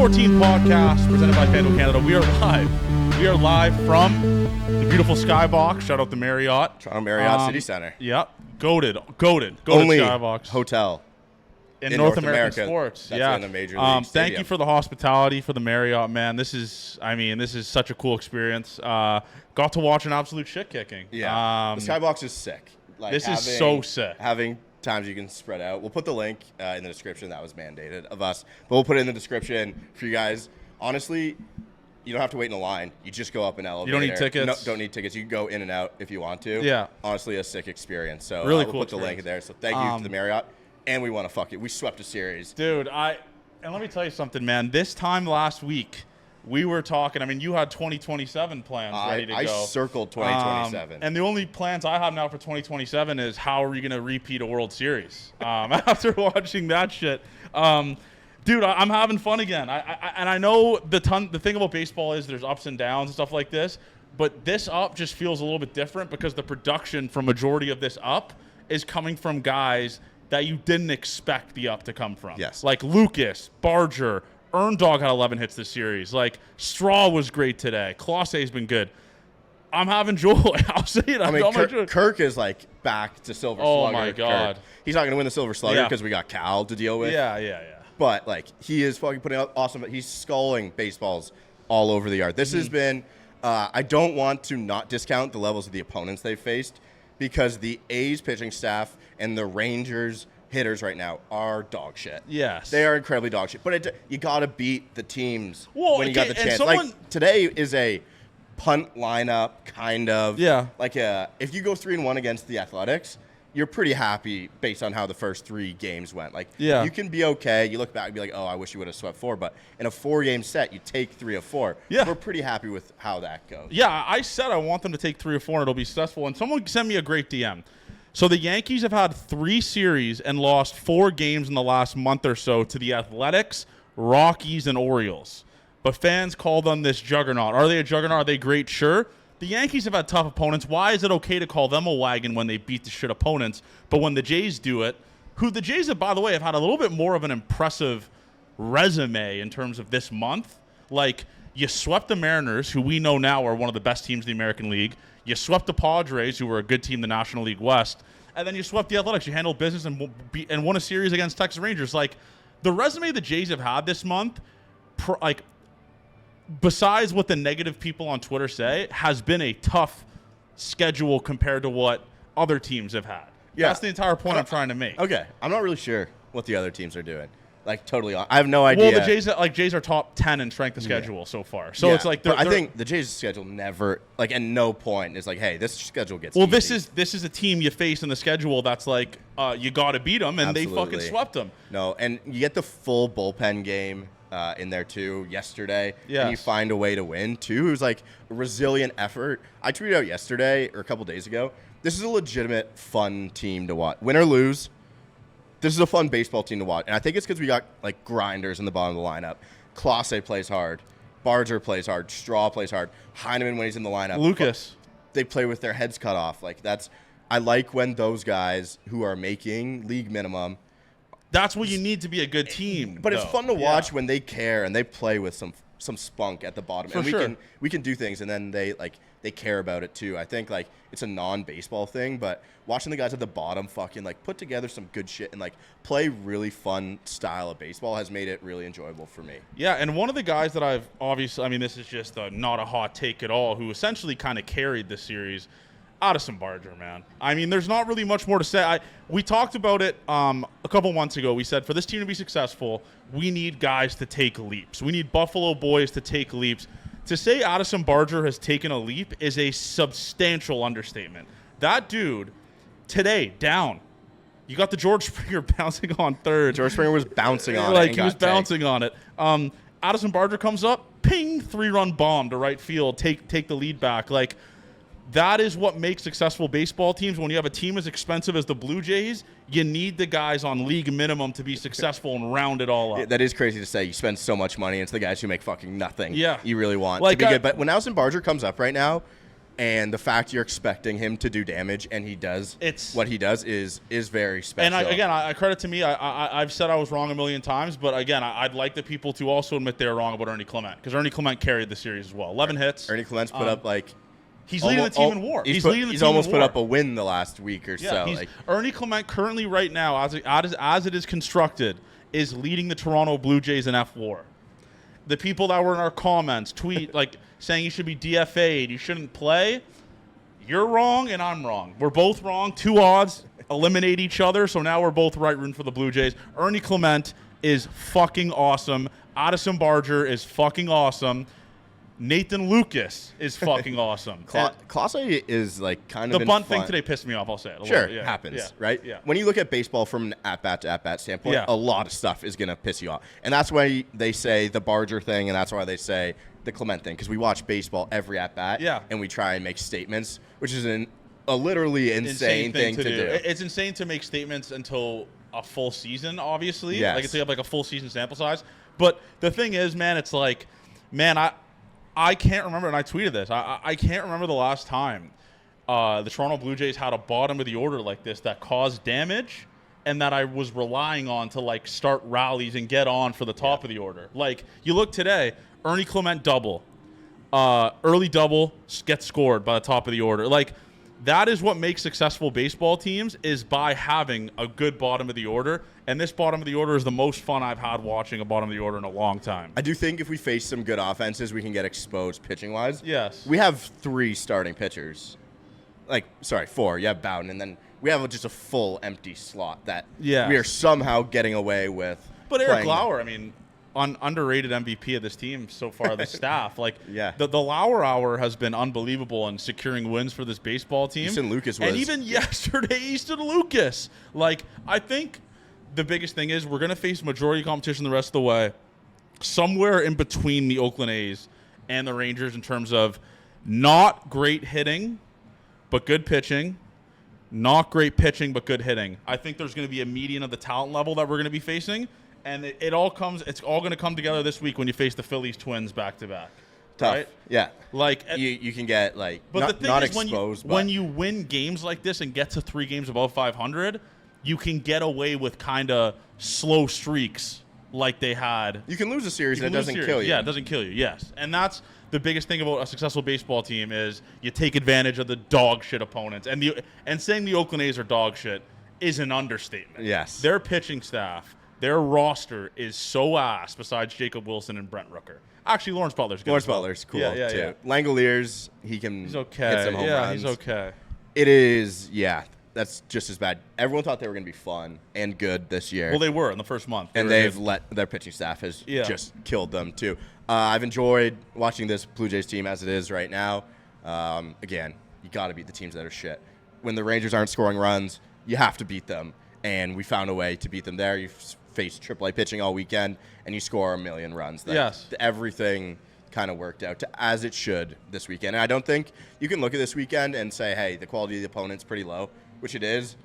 14th podcast presented by FanDuel Canada. We are live. We are live from the beautiful Skybox. Shout out the Marriott. Toronto Marriott City Center. Yep. Goated Only Skybox. hotel In North American sports. That's in a major league thank you for the hospitality for the Marriott, man. This is such a cool experience. Got to watch an absolute shit kicking. Yeah. The Skybox is sick. This is so sick. Having times you can spread out. We'll put the link in the description. That was mandated of us. But we'll put it in the description for you guys. Honestly, you don't have to wait in a line. You just go up an elevator. You don't need tickets? No, don't need tickets. You can go in and out if you want to. Yeah. Honestly, a sick experience. So really we'll cool put the link there. So thank you to the Marriott. And we want to fuck it. We swept a series. Dude, and let me tell you something, man. This time last week, we were talking. I mean, you had 2027 plans ready to go. I circled 2027. And the only plans I have now for 2027 is how are you going to repeat a World Series after watching that shit. Dude, I'm having fun again. I know the thing about baseball is there's ups and downs and stuff like this, but this up just feels a little bit different because the production for majority of this up is coming from guys that you didn't expect the up to come from. Yes. Like Lucas, Barger, Dog had 11 hits this series. Like, Straw was great today. Clause's been good. I'm having joy. I'll say it. I mean, Kirk is, like, back to Silver Slugger. Oh, my God. Kirk. He's not going to win the Silver Slugger because we got Cal to deal with. Yeah. But, like, he is fucking putting out awesome. He's sculling baseballs all over the yard. This has been I don't want to not discount the levels of the opponents they've faced because the A's pitching staff and the Rangers hitters right now are dog shit. Yes. They are incredibly dog shit. But you got to beat the teams when you got the chance. Like, today is a punt lineup, kind of. Yeah. Like, if you go 3-1 against the Athletics, you're pretty happy based on how the first 3 games went. Like, you can be okay. You look back and be like, oh, I wish you would have swept 4. But in a 4-game set, you take 3 of 4. Yeah. We're pretty happy with how that goes. Yeah, I said I want them to take 3 or 4 and it'll be successful. And someone sent me a great DM. So the Yankees have had 3 series and lost 4 games in the last month or so to the Athletics, Rockies, and Orioles. But fans call them this juggernaut. Are they a juggernaut? Are they great? Sure. The Yankees have had tough opponents. Why is it okay to call them a wagon when they beat the shit opponents? But when the Jays do it, who the Jays have, by the way, have had a little bit more of an impressive resume in terms of this month. Like, you swept the Mariners, who we know now are one of the best teams in the American League. You swept the Padres, who were a good team in the National League West. And then you swept the Athletics. You handled business and won a series against Texas Rangers. Like, the resume the Jays have had this month, besides what the negative people on Twitter say, has been a tough schedule compared to what other teams have had. Yeah. That's the entire point I'm trying to make. Okay. I'm not really sure what the other teams are doing. Like, totally. I have no idea. Well, the Jays are top 10 in strength of schedule so far. So it's like I think the Jays' schedule never, like, at no point is like, hey, this schedule gets well, easy. this is a team you face in the schedule that's like, you got to beat them, and Absolutely. They fucking swept them. No, and you get the full bullpen game in there, too, yesterday. Yeah. And you find a way to win, too. It was like a resilient effort. I tweeted out yesterday, or a couple days ago, this is a legitimate, fun team to watch. Win or lose, this is a fun baseball team to watch. And I think it's because we got, like, grinders in the bottom of the lineup. Clase plays hard. Barger plays hard. Straw plays hard. Heineman when he's in the lineup. Lucas. They play with their heads cut off. Like, I like when those guys who are making league minimum. That's what you need to be a good team. But it's fun to watch when they care and they play with some spunk at the bottom. For and sure. we can do things, and then they care about it too. I think, like, it's a non-baseball thing, but watching the guys at the bottom fucking, like, put together some good shit and, like, play really fun style of baseball has made it really enjoyable for me. Yeah, and one of the guys that I've obviously, I mean, this is just not a hot take at all, who essentially kind of carried this series, Addison Barger, man. I mean, there's not really much more to say. We talked about it a couple months ago. We said for this team to be successful, we need guys to take leaps. We need Buffalo boys to take leaps. To say Addison Barger has taken a leap is a substantial understatement. That dude, today, down. You got the George Springer bouncing on third. George Springer was bouncing on it. Like, he was bouncing on it. Addison Barger comes up, ping, 3-run bomb to right field, take the lead back. Like, that is what makes successful baseball teams. When you have a team as expensive as the Blue Jays, you need the guys on league minimum to be successful and round it all up. Yeah, that is crazy to say. You spend so much money, and it's the guys who make fucking nothing. Yeah. You really want like to be good. But when Addison Barger comes up right now, And the fact you're expecting him to do damage and he does what he does is very special. And I credit to me. I've said I was wrong a million times, but again, I'd like the people to also admit they were wrong about Ernie Clement, because Ernie Clement carried the series as well. 11 hits. Ernie Clement's put up he's leading the team in WAR. He's almost put up a win the last week or so. Ernie Clement currently right now, as it is constructed, is leading the Toronto Blue Jays in F-WAR. The people that were in our comments tweet saying you should be DFA'd, you shouldn't play. You're wrong and I'm wrong. We're both wrong. 2 odds eliminate each other, so now we're both right rooting for the Blue Jays. Ernie Clement is fucking awesome. Addison Barger is fucking awesome. Nathan Lucas is fucking awesome. Clase is kind of the bunt thing today pissed me off. I'll say it. Sure, it happens, right? Yeah. When you look at baseball from an at-bat to at-bat standpoint, a lot of stuff is going to piss you off. And that's why they say the Barger thing, and that's why they say the Clement thing, because we watch baseball every at-bat, and we try and make statements, which is a literally insane thing to do. It's insane to make statements until a full season, obviously. Yes. Until you have a full season sample size. But the thing is, man, it's I can't remember, and I tweeted this. I can't remember the last time the Toronto Blue Jays had a bottom of the order like this that caused damage and that I was relying on to start rallies and get on for the top of the order. You look today, Ernie Clement double, early double, gets scored by the top of the order. That is what makes successful baseball teams, is by having a good bottom of the order. And this bottom of the order is the most fun I've had watching a bottom of the order in a long time. I do think if we face some good offenses, we can get exposed pitching-wise. Yes. We have 3 starting pitchers. 4. You have Bowden, and then we have just a full empty slot that we are somehow getting away with. But Eric Lauer, underrated MVP of this team so far, the staff. The Lauer Hour has been unbelievable in securing wins for this baseball team. Easton Lucas was. And even yesterday, Easton Lucas. I think the biggest thing is we're going to face majority competition the rest of the way, somewhere in between the Oakland A's and the Rangers in terms of not great hitting, but good pitching. Not great pitching, but good hitting. I think there's going to be a median of the talent level that we're going to be facing. And it's all going to come together this week when you face the Phillies Twins back-to-back. Tough. Right? Yeah. You can get, but not, the thing not is, exposed. When you win games like this and get to 3 games above 500, you can get away with kind of slow streaks like they had. You can lose a series and it doesn't kill you. Yeah, it doesn't kill you, yes. And that's the biggest thing about a successful baseball team is you take advantage of the dog shit opponents. And saying the Oakland A's are dog shit is an understatement. Yes. Their pitching staff, their roster is so ass besides Jacob Wilson and Brent Rooker. Actually, Lawrence Butler's good. Lawrence Butler's cool, too. Yeah. Langoliers, he's okay. Hit some home runs. He's okay. It is, that's just as bad. Everyone thought they were going to be fun and good this year. Well, they were in the first month. And they've let their pitching staff has just killed them, too. I've enjoyed watching this Blue Jays team as it is right now. Again, you got to beat the teams that are shit. When the Rangers aren't scoring runs, you have to beat them. And we found a way to beat them there. You faced AAA pitching all weekend, and you score 1 million runs. Everything kind of worked out as it should this weekend. And I don't think you can look at this weekend and say, hey, the quality of the opponent's pretty low, which it is.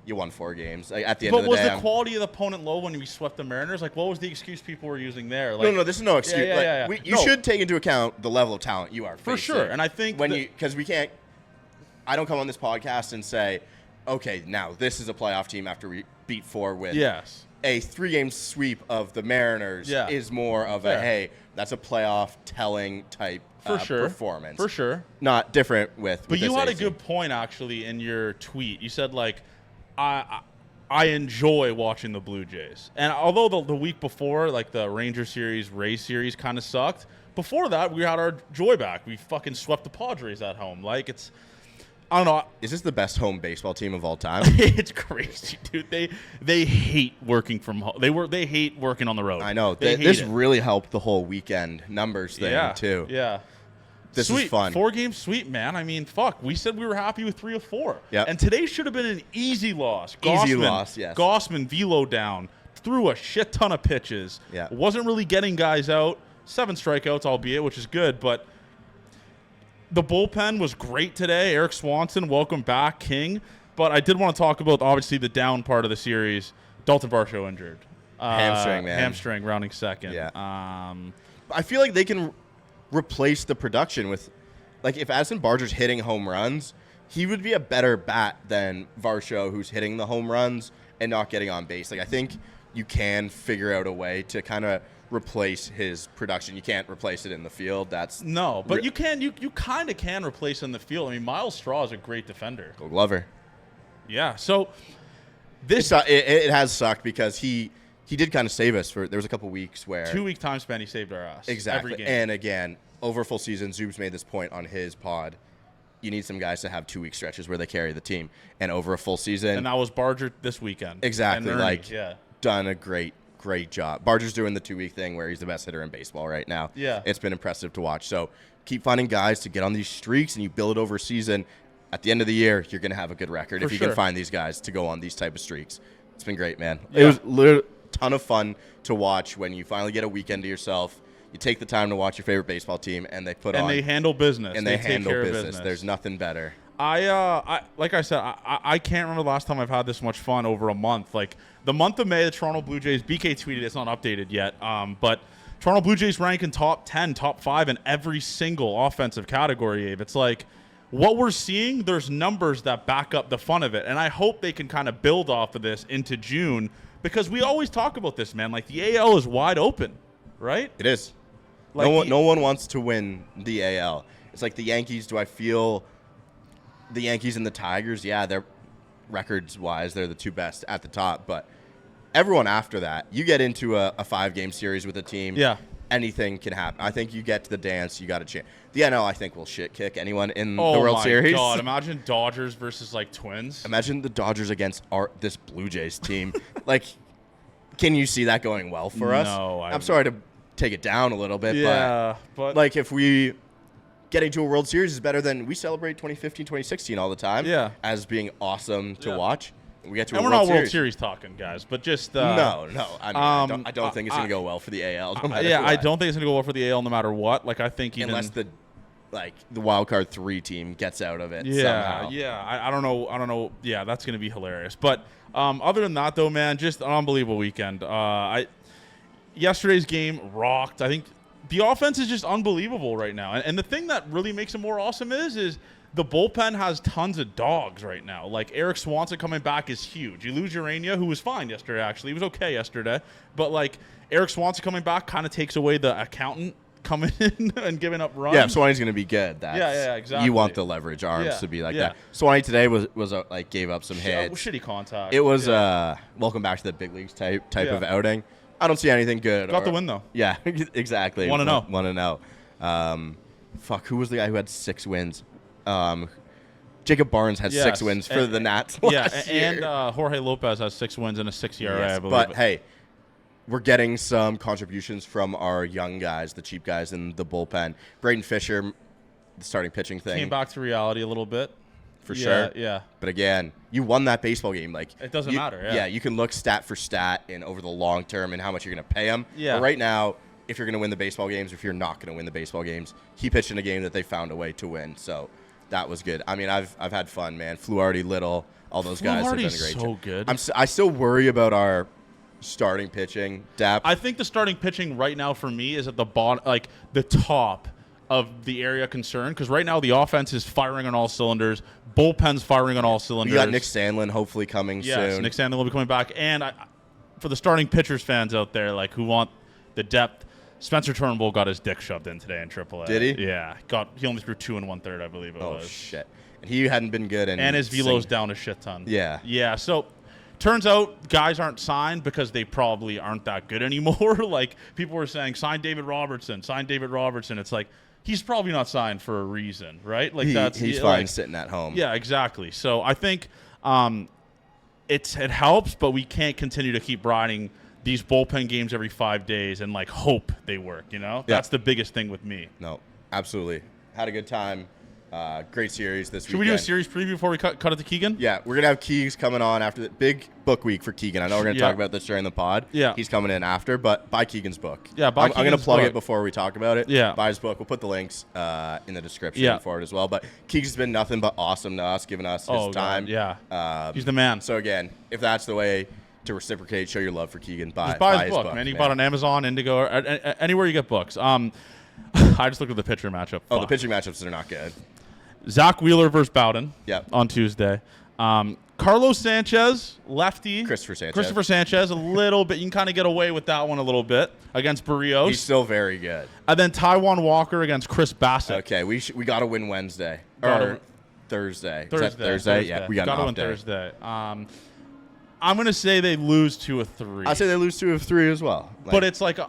You won 4 games. At the end of the day. But was the quality of the opponent low when we swept the Mariners? What was the excuse people were using there? No, this is no excuse. You should take into account the level of talent you are facing. For sure. And I think because we can't. I don't come on this podcast and say, okay, now this is a playoff team after we beat 4 with a 3-game sweep of the Mariners is more of a, hey, that's a playoff telling type performance. For sure. Not different with But you had AC. a good point, actually, in your tweet. You said, I enjoy watching the Blue Jays. And although the week before, the Ranger series, Rays series kind of sucked, before that, we had our joy back. We fucking swept the Padres at home. I don't know. Is this the best home baseball team of all time? It's crazy, dude. They hate working from home. They hate working on the road. I know. This really helped the whole weekend numbers thing, too. Yeah. This is fun. 4-game sweep, man. Fuck. We said we were happy with 3 of 4. Yep. And today should have been an easy loss. Easy loss, yes. Gossman velo down, threw a shit ton of pitches. Yeah. Wasn't really getting guys out. 7 strikeouts, albeit, which is good, but the bullpen was great today. Eric Swanson, welcome back, King. But I did want to talk about, obviously, the down part of the series. Dalton Varsho injured. Hamstring, man. Hamstring, rounding second. Yeah. I feel like they can replace the production with like if Addison Barger's hitting home runs, he would be a better bat than Varsho, who's hitting the home runs and not getting on base. Like I think you can figure out a way to kind of replace his production. You can't replace it in the field. That's no, but you can. You kind of can replace in the field. I mean, Miles Straw is a great defender. Gold Glover. Yeah. So this it has sucked because he did kind of save us for. There was a couple weeks where 2-week time span he saved our ass. Exactly. Every game. And again, over a full season, Zoob's made this point on his pod. You need some guys to have 2-week stretches where they carry the team, and over a full season. And that was Barger this weekend. Exactly. And Ernie, like done a great job. Barger's doing the 2-week thing where he's the best hitter in baseball right now. Yeah. It's been impressive to watch. So keep finding guys to get on these streaks, and you build it over a season. At the end of the year, you're going to have a good record if you can find these guys to go on these type of streaks. It's been great, man. Yeah. It was literally a ton of fun to watch when you finally get a weekend to yourself. You take the time to watch your favorite baseball team, and they put on. And they handle business. And they take handle care of business. There's nothing better. I like I said, I can't remember the last time I've had this much fun over a month. Like the month of May, the Toronto Blue Jays, BK tweeted, it's not updated yet, but Toronto Blue Jays rank in top 10, top 5 in every single offensive category, Abe. It's like what we're seeing, there's numbers that back up the fun of it. And I hope they can kind of build off of this into June because we always talk about this, man. Like the AL is wide open, right? It is. Like no one wants to win the AL. It's like the Yankees. Do I feel the Yankees and the Tigers? Yeah, they're records-wise, they're the two best at the top. But everyone after that, you get into a 5-game series with a team. Yeah. Anything can happen. I think you get to the dance, you got a chance. The NL, I think, will shit kick anyone in the World Series. Oh, my God. Imagine Dodgers versus, like, Twins. Imagine the Dodgers against this Blue Jays team. Like, can you see that going well for us? No. I'm sorry to take it down a little bit, but like, if we getting to a World Series is better than we celebrate 2015, 2016 all the time as being awesome to watch. We get to a and we're World not Series. World Series talking, guys, but just no. I mean, I don't think it's going to go well for the AL. No matter I what. don't think it's going to go well for the AL no matter what. Like I think even unless the wild card 3 team gets out of it somehow. I don't know. Yeah, that's going to be hilarious. But other than that, though, man, just an unbelievable weekend. Yesterday's game rocked. I think the offense is just unbelievable right now. And the thing that really makes it more awesome is the bullpen has tons of dogs right now. Like Eric Swanson coming back is huge. You lose Urania, who was fine yesterday, actually. He was okay yesterday. But, like, Eric Swanson coming back kind of takes away the accountant coming in and giving up runs. Yeah, Swanee's going to be good. Exactly. You want the leverage arms to be like that. Swanee today was gave up some hits. Shitty contact. It was welcome back to the big leagues type of outing. I don't see anything good. Got the win, though. Yeah, exactly. 1-0. 1-0. Who was the guy who had 6 wins? Jacob Barnes had 6 wins for the Nats last year. And Jorge Lopez has 6 wins and a 6 ERA, I believe. But, hey, we're getting some contributions from our young guys, the cheap guys in the bullpen. Braden Fisher, the starting pitching thing. Came back to reality a little bit. For sure. Yeah. But again, you won that baseball game. Like it doesn't matter. Yeah, you can look stat for stat and over the long term and how much you're going to pay him. Yeah. But right now, if you're going to win the baseball games, if you're not going to win the baseball games, he pitched in a game that they found a way to win. So that was good. I mean, I've had fun, man. Fluharty, Little, all those guys have done a great job. Good. I still worry about our starting pitching depth. I think the starting pitching right now for me is at the bottom, like the top of the area concern, because right now the offense is firing on all cylinders, bullpen's firing on all cylinders. We got Nick Sandlin hopefully coming soon. Yes, Nick Sandlin will be coming back. And for the starting pitchers fans out there, like who want the depth, Spencer Turnbull got his dick shoved in today in AAA. Did he? Yeah, he only threw 2 1/3, I believe it was. Oh shit! And he hadn't been good. And his velo's down a shit ton. Yeah. Yeah. So. Turns out guys aren't signed because they probably aren't that good anymore. Like people were saying, sign David Robertson. It's like he's probably not signed for a reason, right? Like he's fine sitting at home. Yeah, exactly. So I think it helps, but we can't continue to keep riding these bullpen games every 5 days and like hope they work. You know, that's the biggest thing with me. No, absolutely. Had a good time. Great series this weekend. Should we do a series preview before we cut it to Keegan? Yeah, we're going to have Keegs coming on after the big book week for Keegan. I know we're going to talk about this during the pod. Yeah. He's coming in after, but buy Keegan's book. Yeah, I'm going to plug it before we talk about it. Yeah. Buy his book. We'll put the links in the description for it as well. But Keegs has been nothing but awesome to us, giving us his time. God, yeah. He's the man. So, again, if that's the way to reciprocate, show your love for Keegan, buy his book, man. You can buy it on Amazon, Indigo, or anywhere you get books. I just looked at the pitcher matchup. Oh, the pitching matchups are not good. Zach Wheeler versus Bowden Yep. on Tuesday. Carlos Sanchez, lefty. Christopher Sanchez, a little bit. You can kind of get away with that one a little bit against Barrios. He's still very good. And then Taijuan Walker against Chris Bassett. Okay, we got to win Wednesday. Or Thursday. Is that Thursday? Yeah, we got to win Thursday. I'm going to say they lose 2 of 3. I say they lose 2 of 3 as well. But it's like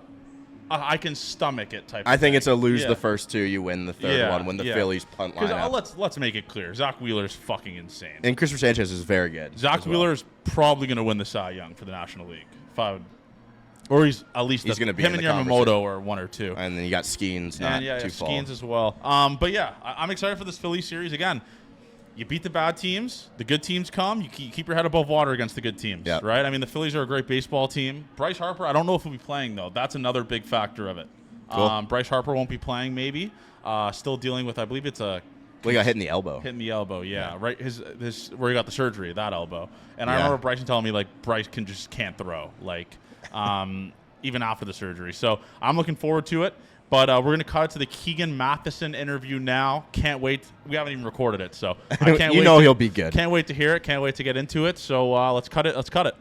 I can stomach it type of I think thing. it's a lose the first 2, you win the third one when the Phillies punt line up. Let's make it clear. Zach Wheeler's fucking insane. And Christopher Sanchez is very good. Zach Wheeler is probably going to win the Cy Young for the National League. Or he's at least he's going to be him in and the Yamamoto are 1 or 2. And then you got Skeens, not too far. Skeens as well. But yeah, I'm excited for this Philly series. Again, you beat the bad teams. The good teams come. You keep your head above water against the good teams, right? I mean, the Phillies are a great baseball team. Bryce Harper, I don't know if he'll be playing, though. That's another big factor of it. Cool. Bryce Harper won't be playing, maybe. Still dealing with, I believe it's a... Well, he got hit in the elbow. Yeah. Right. His where he got the surgery, that elbow. And I remember Bryson telling me, like, Bryce can't throw, like, even after the surgery. So I'm looking forward to it. But we're going to cut it to the Keegan Matheson interview now. Can't wait. We haven't even recorded it, so I can't wait. He'll be good. Can't wait to hear it. Can't wait to get into it. So let's cut it.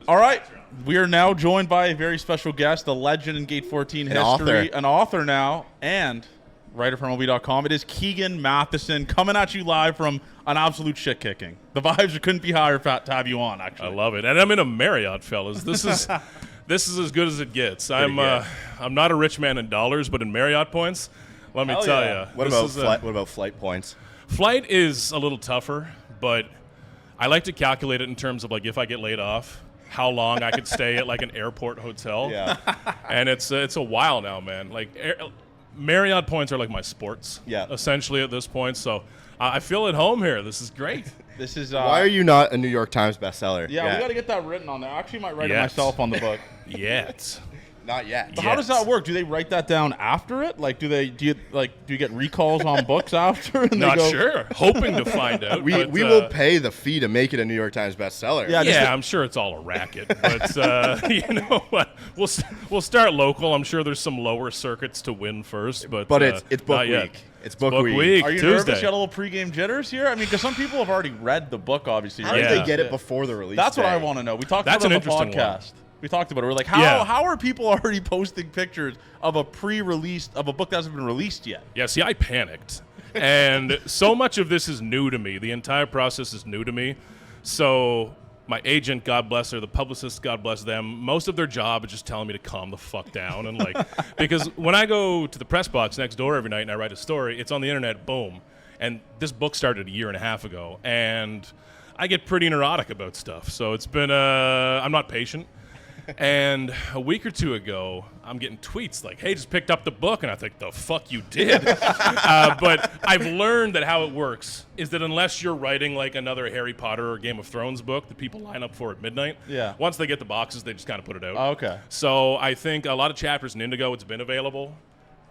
All right. We are now joined by a very special guest, the legend in Gate 14 history, an author now, and writer from MLB.com. It is Keegan Matheson coming at you live from an absolute shit kicking. The vibes couldn't be higher to have you on, actually. I love it. And I'm in a Marriott, fellas. This is as good as it gets. I'm not a rich man in dollars, but in Marriott points, let me tell you. What about flight points? Flight is a little tougher, but I like to calculate it in terms of, like, if I get laid off, how long I could stay at, like, an airport hotel. Yeah. And it's a while now, man. Like, Marriott points are like my sports, essentially, at this point. So I feel at home here. This is great. This is why are you not a New York Times bestseller? Yeah, we got to get that written on there. I actually might write it myself on the book. Not yet. But how does that work? Do they write that down after it? Like, do you get recalls on books after? And Not sure. Hoping to find out. We will pay the fee to make it a New York Times bestseller. Yeah, I'm sure it's all a racket. But you know what? We'll start local. I'm sure there's some lower circuits to win first. But it's book week. It's book week. Are you Tuesday. nervous? You got a little pregame jitters here? I mean, because some people have already read the book, obviously. How did they get it before the release? That's day? what I want to know. We talked about it on the podcast. We talked about it. We're like, how are people already posting pictures of a pre-released of a book that hasn't been released yet? Yeah, see, I panicked. And so much of this is new to me. The entire process is new to me. So my agent, God bless her, the publicist, God bless them, most of their job is just telling me to calm the fuck down. And like, because when I go to the press box next door every night and I write a story, it's on the internet, boom. And this book started 1.5 years ago. And I get pretty neurotic about stuff. So it's been, I'm not patient. And a week or 2 ago, I'm getting tweets like, hey, just picked up the book. And I think, the fuck you did. But I've learned that how it works is that unless you're writing like another Harry Potter or Game of Thrones book that people line up for at midnight, once they get the boxes, they just kind of put it out. Oh, okay. So I think a lot of chapters in Indigo, it's been available.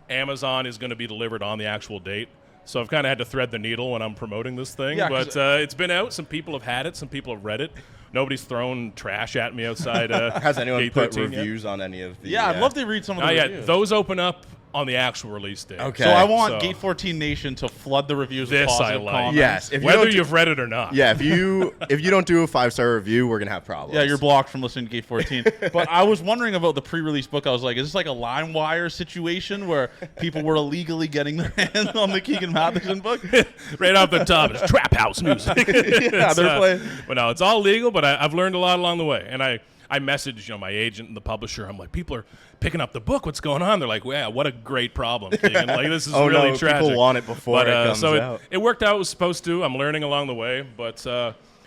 Amazon is going to be delivered on the actual date. So I've kind of had to thread the needle when I'm promoting this thing. Yeah, but it's been out. Some people have had it. Some people have read it. Nobody's thrown trash at me outside. Has anyone Gate put 13 reviews on any of the... Yeah, I'd love to read some of the reviews. Those open up on the actual release date. Okay. So I want Gate 14 Nation to flood the reviews with positive comments. Yes. Whether you've read it or not. Yeah, if you don't do a 5-star review, we're going to have problems. Yeah, you're blocked from listening to Gate 14. But I was wondering about the pre-release book. I was like, is this like a LimeWire situation where people were illegally getting their hands on the Keegan Matheson book? Right off the top, it's trap house music. Yeah, they're playing. But no, it's all legal, but I've learned a lot along the way. And I messaged my agent and the publisher. I'm like, people are picking up the book. What's going on? They're like, wow, what a great problem, Keegan. Like, this is really tragic. People want it before it comes out. It worked out. It was supposed to. I'm learning along the way. But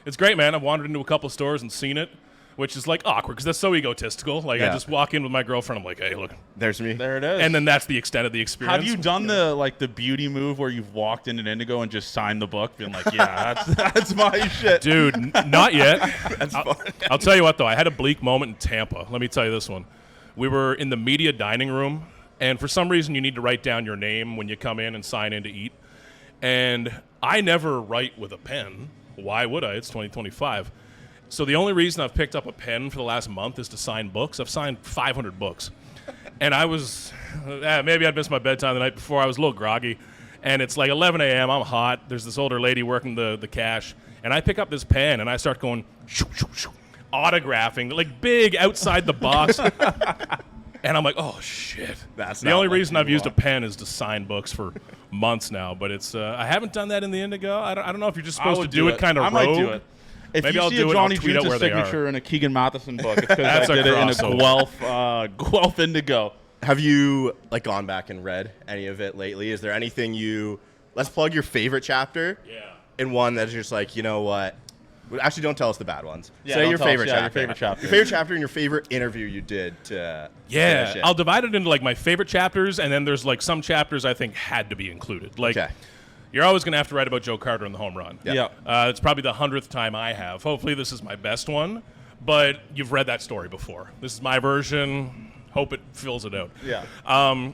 it's great, man. I've wandered into a couple stores and seen it, which is like awkward because that's so egotistical. Like I just walk in with my girlfriend. I'm like, hey, look, there's me. There it is. And then that's the extent of the experience. Have you done the beauty move where you've walked in an Indigo and just signed the book, being like, yeah, that's my shit, dude? Not yet. That's fun. I'll tell you what though. I had a bleak moment in Tampa. Let me tell you this one. We were in the media dining room, and for some reason you need to write down your name when you come in and sign in to eat. And I never write with a pen. Why would I? It's 2025. So the only reason I've picked up a pen for the last month is to sign books. I've signed 500 books. And I was, maybe I'd missed my bedtime the night before. I was a little groggy. And it's like 11 a.m. I'm hot. There's this older lady working the cash. And I pick up this pen, and I start going, shoo, shoo, shoo, autographing, like big outside the box. And I'm like, oh, shit. That's the not only what reason you I've used a want. pen is to sign books for months now. But it's I haven't done that in the Indigo. I don't know if you're just supposed to do it kind of I rogue. might do it. If Maybe you I'll see do a it and I'll Johnny tweet out Junta where they signature are. in a Keegan Matheson book, it's because That's I a did it in a crossover. Guelph Indigo. Have you like gone back and read any of it lately? Is there anything let's plug your favorite chapter? Yeah. And one that's just like, you know what? Actually, don't tell us the bad ones. Yeah, Say don't your tell us. favorite Yeah, chapter. your favorite chapter. Your favorite chapter and your favorite interview you did to finish it. I'll divide it into like my favorite chapters, and then there's like some chapters I think had to be included. Like, Okay. you're always going to have to write about Joe Carter and the home run. Yeah. It's probably the 100th time I have. Hopefully this is my best one, but you've read that story before. This is my version. Hope it fills it out. Yeah.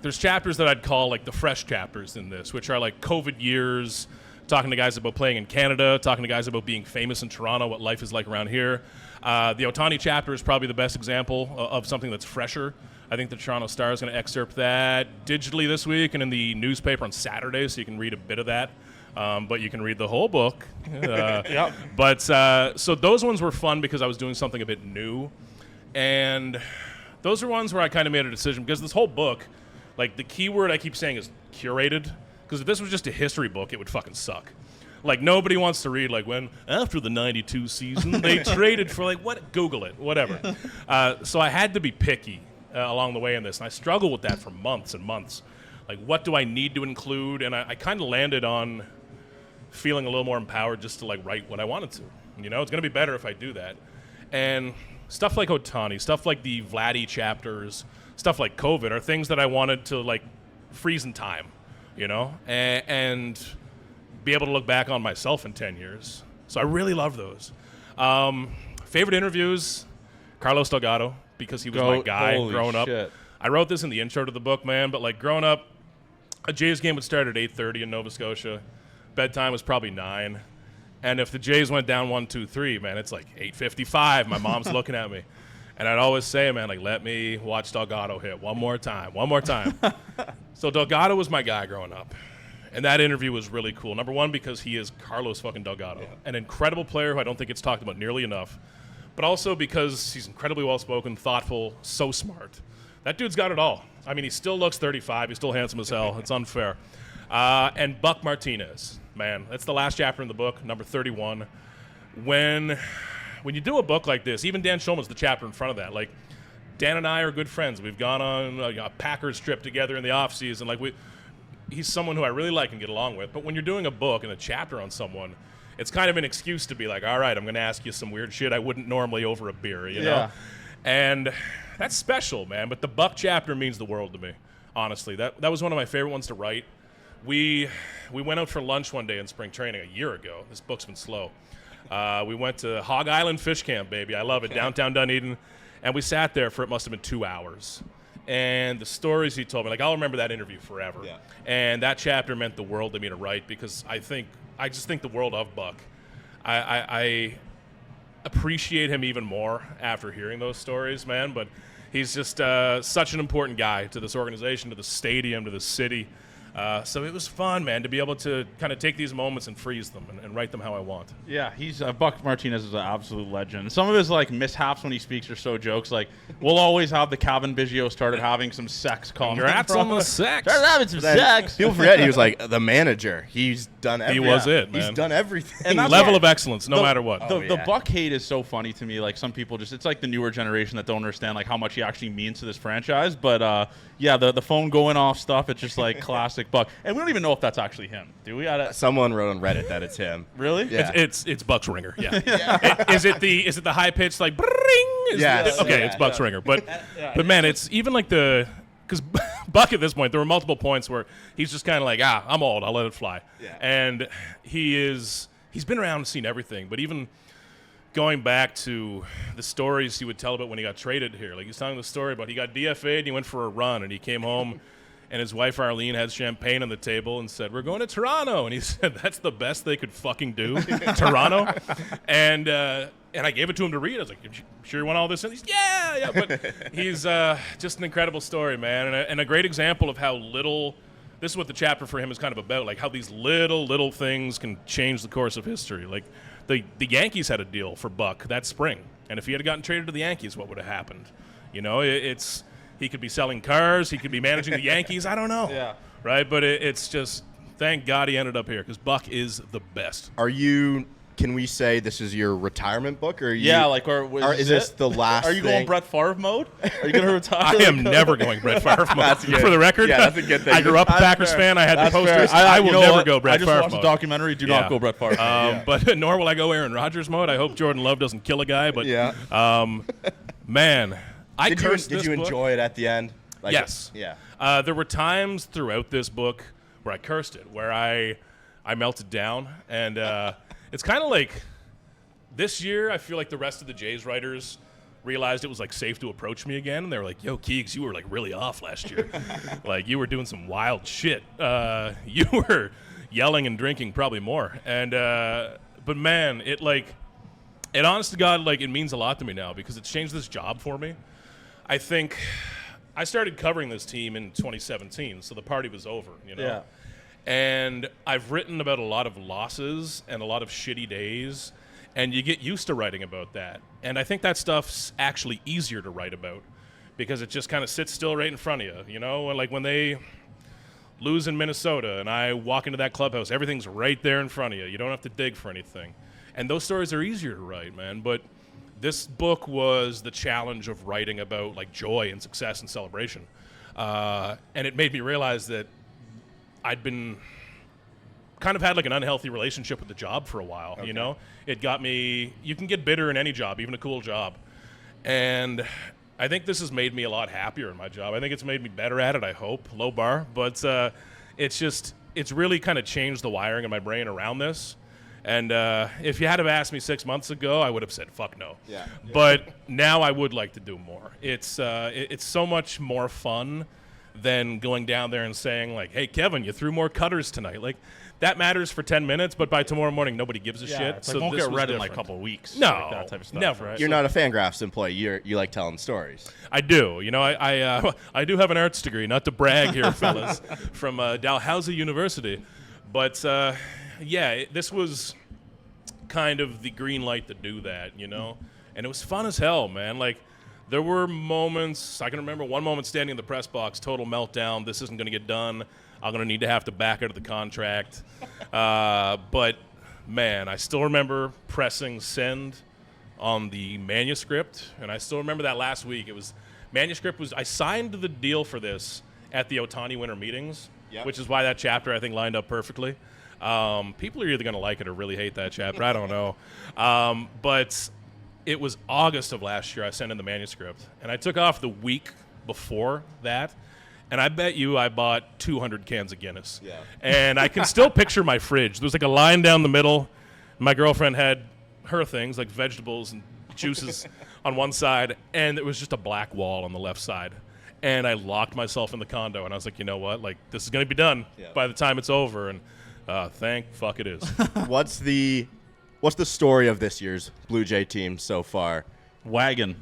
There's chapters that I'd call like the fresh chapters in this, which are like COVID years, talking to guys about playing in Canada, talking to guys about being famous in Toronto, what life is like around here. The Ohtani chapter is probably the best example of something that's fresher. I think the Toronto Star is going to excerpt that digitally this week and in the newspaper on Saturday, so you can read a bit of that. But you can read the whole book. Yep. But so those ones were fun because I was doing something a bit new. And those are ones where I kind of made a decision because this whole book, like the key word I keep saying is curated. Because if this was just a history book, it would fucking suck. Like nobody wants to read like when after the 92 season they traded for like what? Google it, whatever. So I had to be picky along the way in this. And I struggled with that for months and months. Like what do I need to include? And I kind of landed on feeling a little more empowered just to like write what I wanted to. You know, it's going to be better if I do that. And stuff like Ohtani, stuff like the Vladdy chapters, stuff like COVID are things that I wanted to like freeze in time, you know, and be able to look back on myself in 10 years. So I really love those. Favorite interviews, Carlos Delgado, because he was my guy Holy growing up. shit. I wrote this in the intro to the book, man, but like growing up, a Jays game would start at 8:30 in Nova Scotia. Bedtime was probably 9. And if the Jays went down 1-2-3, man, it's like 8:55. My mom's looking at me. And I'd always say, man, like, let me watch Delgado hit one more time. So Delgado was my guy growing up. And that interview was really cool. Number one, because he is Carlos fucking Delgado, an incredible player who I don't think gets talked about nearly enough. But also because he's incredibly well-spoken, thoughtful, so smart. That dude's got it all. I mean, he still looks 35. He's still handsome as hell. It's unfair. And Buck Martinez, man, that's the last chapter in the book, number 31. When you do a book like this, even Dan Schulman's the chapter in front of that. Like, Dan and I are good friends. We've gone on a Packers trip together in the offseason. Like, he's someone who I really like and get along with. But when you're doing a book and a chapter on someone, it's kind of an excuse to be like, all right, I'm going to ask you some weird shit I wouldn't normally over a beer, you know? And that's special, man. But the Buck chapter means the world to me, honestly. That was one of my favorite ones to write. We went out for lunch one day in spring training a year ago. This book's been slow. We went to Hog Island Fish Camp, baby. I love it, downtown Dunedin. And we sat there for it must have been 2 hours. And the stories he told me, like I'll remember that interview forever. Yeah. And that chapter meant the world to me to write because I just think the world of Buck. I appreciate him even more after hearing those stories, man. But he's just such an important guy to this organization, to the stadium, to the city. So it was fun, man, to be able to kind of take these moments and freeze them and write them how I want. Yeah, he's Buck Martinez is an absolute legend. Some of his like mishaps when he speaks are so jokes. Like we'll always have the Calvin Biggio started having some sex comment. Congrats on the sex. Started having some Then sex. people forget he was like the manager. He's done everything. was it, man. He's done everything. And that's Level why- of excellence, no matter what. The yeah. Buck hate is so funny to me. Like some people it's like the newer generation that don't understand like how much he actually means to this franchise. But yeah, the phone going off stuff, it's just like classic Buck. And we don't even know if that's actually him. Do we? Someone wrote on Reddit that it's him. Really? Yeah. It's Buck's ringer. Yeah. Is it the high pitched like bring? Yes. Okay, Yeah. it's Buck's ringer. But man, it's even like because Buck at this point, there were multiple points where he's just kind of like, I'm old, I'll let it fly. Yeah. And he's been around and seen everything. But even going back to the stories he would tell about when he got traded here, like he's telling the story about he got DFA'd and he went for a run and he came home and his wife Arlene had champagne on the table and said, "We're going to Toronto." And he said, "That's the best they could fucking do, Toronto." And I gave it to him to read. I was like, "You sure you want all this?" And he's, yeah. But he's just an incredible story, man, and a great example of how little. This is what the chapter for him is kind of about, like how these little things can change the course of history. Like the Yankees had a deal for Buck that spring, and if he had gotten traded to the Yankees, what would have happened? You know, it's he could be selling cars, he could be managing the Yankees. I don't know. Yeah. Right, but it's just thank God he ended up here because Buck is the best. Can we say this is your retirement book, or is this the last? Are you thing? going Brett Favre mode? Are you going to retire? I am never going Brett Favre mode. For the record, Yeah, that's a good thing. I grew up a Packers fan. I had the posters. Fair. I will never go Brett Favre I just watched mode. a documentary. Do not go Brett Favre. But nor will I go Aaron Rodgers mode. I hope Jordan Love doesn't kill a guy. But man, Did you enjoy it at the end? Like, yes. Yeah. There were times throughout this book where I cursed it, where I melted down, and it's kind of like this year. I feel like the rest of the Jays writers realized it was like safe to approach me again, and they were like, "Yo, Keegs, you were like really off last year. Like you were doing some wild shit. You were yelling and drinking probably more." And but man, it honest to God, like it means a lot to me now because it's changed this job for me. I think I started covering this team in 2017, so the party was over, you know. Yeah. And I've written about a lot of losses and a lot of shitty days, and you get used to writing about that. And I think that stuff's actually easier to write about because it just kind of sits still right in front of you, you know? Like when they lose in Minnesota and I walk into that clubhouse, everything's right there in front of you. You don't have to dig for anything. And those stories are easier to write, man. But this book was the challenge of writing about like joy and success and celebration. And it made me realize that I'd been kind of had like an unhealthy relationship with the job for a while, you know? It got me, you can get bitter in any job, even a cool job. And I think this has made me a lot happier in my job. I think it's made me better at it, I hope. Low bar. But it's really kind of changed the wiring in my brain around this. And if you had have asked me 6 months ago, I would have said, fuck no. Yeah. But now I would like to do more. It's so much more fun than going down there and saying, like, hey, Kevin, you threw more cutters tonight. Like, that matters for 10 minutes, but by tomorrow morning, nobody gives a shit. It's like, won't this get was read in like a different. couple of weeks. No, like that type of stuff, never. Right? You're not a Fangraphs employee. You like telling stories. I do. You know, I do have an arts degree, not to brag here, fellas, from Dalhousie University. But, this was kind of the green light to do that, you know? And it was fun as hell, man. Like, there were moments, I can remember one moment standing in the press box, total meltdown, this isn't going to get done, I'm going to have to back out of the contract. But, man, I still remember pressing send on the manuscript, and I still remember that last week. I signed the deal for this at the Ohtani winter meetings, which is why that chapter, I think, lined up perfectly. People are either going to like it or really hate that chapter. I don't know. But it was August of last year I sent in the manuscript. And I took off the week before that. And I bet you I bought 200 cans of Guinness. Yeah. And I can still picture my fridge. There was like a line down the middle. My girlfriend had her things, like vegetables and juices on one side. And there was just a black wall on the left side. And I locked myself in the condo. And I was like, you know what? Like, this is going to be done by the time it's over. And thank fuck it is. What's the story of this year's Blue Jay team so far? Wagon.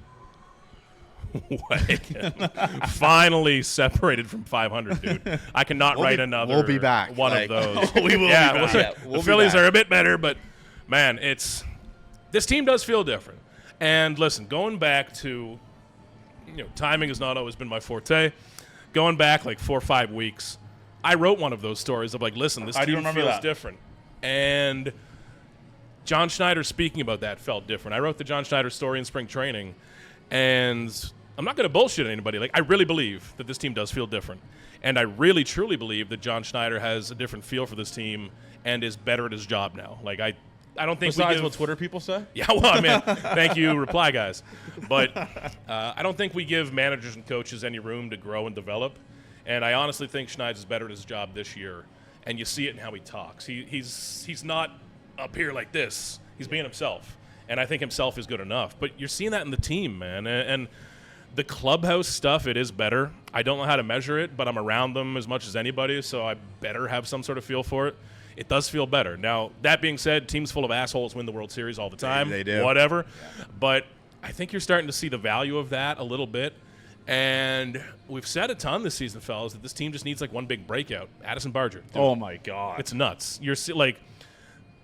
Finally separated from 500, dude. I cannot write another. We'll be back. One of those. We will be back. The Phillies are a bit better, but man, this team does feel different. And listen, going back to, timing has not always been my forte. Going back like 4 or 5 weeks, I wrote one of those stories of like, listen, this team feels different. And John Schneider speaking about that felt different. I wrote the John Schneider story in spring training, and I'm not going to bullshit anybody. Like, I really believe that this team does feel different. And I really, truly believe that John Schneider has a different feel for this team and is better at his job now. Like, I don't think Besides what Twitter people say? Yeah, well, I mean, thank you, reply guys. But I don't think we give managers and coaches any room to grow and develop. And I honestly think Schneider's better at his job this year. And you see it in how he talks. He's not up here like this. He's being himself. And I think himself is good enough. But you're seeing that in the team, man. And The clubhouse stuff, it is better. I don't know how to measure it, but I'm around them as much as anybody, so I better have some sort of feel for it. It does feel better. Now, that being said, teams full of assholes win the World Series all the time. They do. Whatever. Yeah. But I think you're starting to see the value of that a little bit. And we've said a ton this season, fellas, that this team just needs like one big breakout. Addison Barger. Oh, my God. It's nuts. You're like,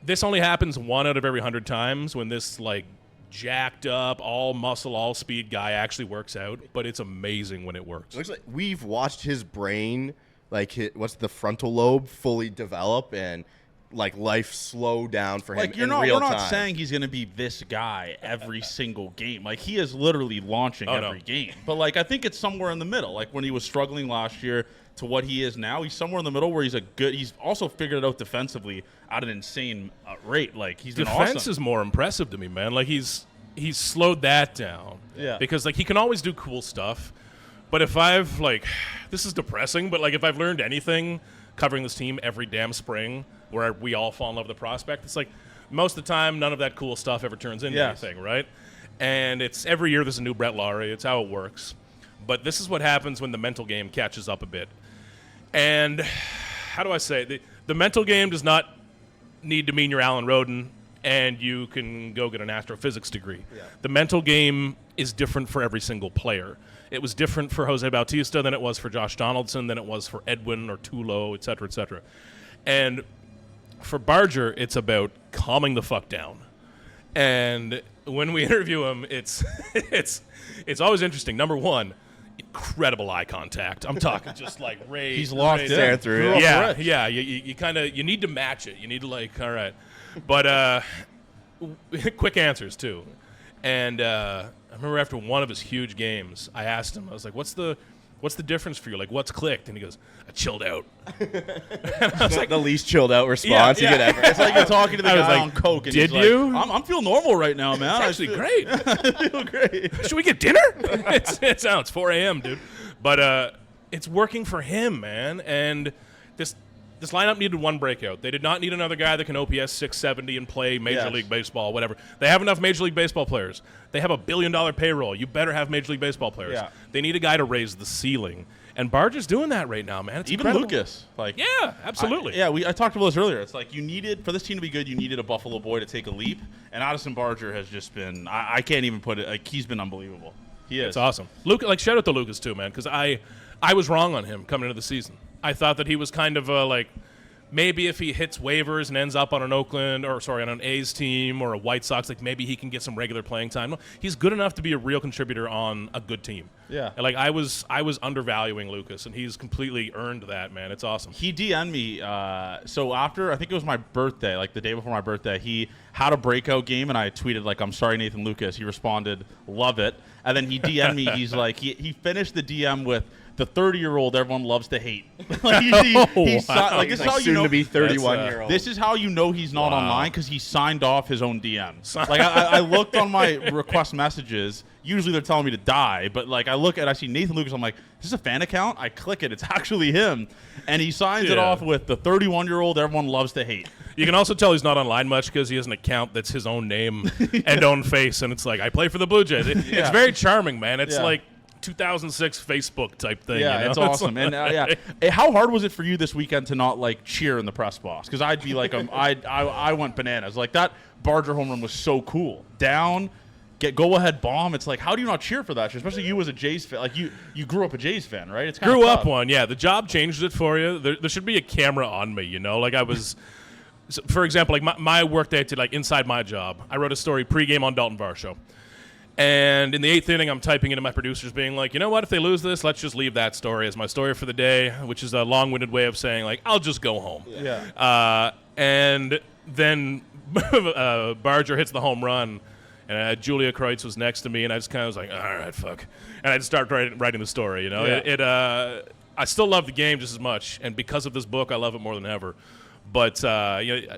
this only happens 1 out of every 100 times when this, like, jacked up, all muscle, all speed guy actually works out, but it's amazing when it works. It looks like we've watched his brain, like what's the frontal lobe, fully develop and like life slow down for him like in real time. We're not saying he's going to be this guy every single game. Like he is literally launching every game. But like I think it's somewhere in the middle. Like when he was struggling last year to what he is now, he's somewhere in the middle where he's also figured it out defensively at an insane rate. Like he's been awesome. Defense is more impressive to me, man. Like he's slowed that down. Yeah. Because like he can always do cool stuff. But if I've like, this is depressing, but like if I've learned anything covering this team every damn spring where we all fall in love with the prospect, it's like most of the time none of that cool stuff ever turns into anything, right? And it's every year there's a new Brett Laurie. It's how it works. But this is what happens when the mental game catches up a bit. And how do I say? The mental game does not need to mean you're Alan Roden and you can go get an astrophysics degree. Yeah. The mental game is different for every single player. It was different for Jose Bautista than it was for Josh Donaldson, than it was for Edwin or Tulo, et cetera, et cetera. And for Barger, it's about calming the fuck down. And when we interview him, it's always interesting. Number one, incredible eye contact. I'm talking just like Ray. He's locked staring through it. Yeah. You kind of need to match it. You need to like, all right. But quick answers too. And I remember after one of his huge games, I asked him, I was like, what's the difference for you? Like, what's clicked? And he goes, I chilled out. And I was like, the least chilled out response you could ever. It's like you're talking to the guy on coke. And did he's you? Like, I'm feeling normal right now, man. It's actually great. I feel great. Should we get dinner? It's 4 a.m., dude. But it's working for him, man. And this lineup needed one breakout. They did not need another guy that can OPS 670 and play Major League Baseball, whatever. They have enough Major League Baseball players. They have $1 billion payroll. You better have Major League Baseball players. Yeah. They need a guy to raise the ceiling. And Barger's doing that right now, man. It's even incredible. Lucas. Like, yeah, absolutely. I talked about this earlier. It's like for this team to be good, you needed a Buffalo boy to take a leap. And Addison Barger has just been, I can't even put it, like he's been unbelievable. He is. It's awesome. Like shout out to Lucas too, man, because I was wrong on him coming into the season. I thought that he was kind of like, maybe if he hits waivers and ends up on an A's team or a White Sox, like maybe he can get some regular playing time. No, he's good enough to be a real contributor on a good team. Yeah. And like I was undervaluing Lucas, and he's completely earned that, man. It's awesome. He DM'd me. So after, I think it was my birthday, like the day before my birthday, he had a breakout game, and I tweeted like, "I'm sorry, Nathan Lucas." He responded, "Love it." And then he DM'd me. He's like, he finished the DM with, the 30-year-old everyone loves to hate. Like, this is how you know. Soon to be 31-year-old. This is how you know he's not online, because he signed off his own DM. Like I looked on my request messages. Usually they're telling me to die, but like I see Nathan Lucas. I'm like, is this a fan account? I click it. It's actually him, and he signs it off with the 31-year-old everyone loves to hate. You can also tell he's not online much because he has an account that's his own name and own face, and it's like, I play for the Blue Jays. It's very charming, man. It's like 2006 Facebook type thing. Yeah, you know? it's awesome. And how hard was it for you this weekend to not like cheer in the press box? Because I'd be like, I went bananas. Like that Barger home run was so cool. Down, go ahead bomb. It's like, how do you not cheer for that? Especially you as a Jays fan. Like you grew up a Jays fan, right? It's grew up one. Yeah, the job changed it for you. There should be a camera on me. You know, like I was. So for example, like my work day to like inside my job, I wrote a story pregame on Dalton Varsho. And in the 8th inning, I'm typing into my producers being like, you know what, if they lose this, let's just leave that story as my story for the day, which is a long-winded way of saying, like, I'll just go home. Yeah. And then Barger hits the home run, and Julia Kreutz was next to me, and I just kind of was like, all right, fuck. And I just started writing the story, you know. Yeah. I still love the game just as much, and because of this book, I love it more than ever. But, you know,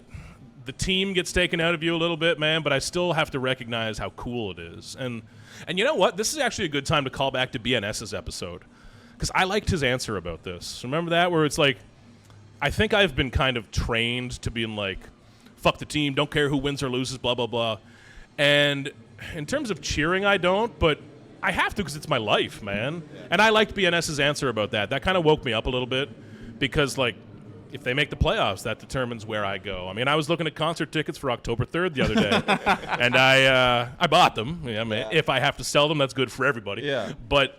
the team gets taken out of you a little bit, man, but I still have to recognize how cool it is. And you know what? This is actually a good time to call back to BNS's episode, because I liked his answer about this. Remember that? Where it's like, I think I've been kind of trained to being like, fuck the team, don't care who wins or loses, blah, blah, blah. And in terms of cheering, I don't, but I have to because it's my life, man. Yeah. And I liked BNS's answer about that. That kind of woke me up a little bit because, like, if they make the playoffs, that determines where I go. I mean, I was looking at concert tickets for October 3rd the other day, and I bought them. I mean, if I have to sell them, that's good for everybody. Yeah. But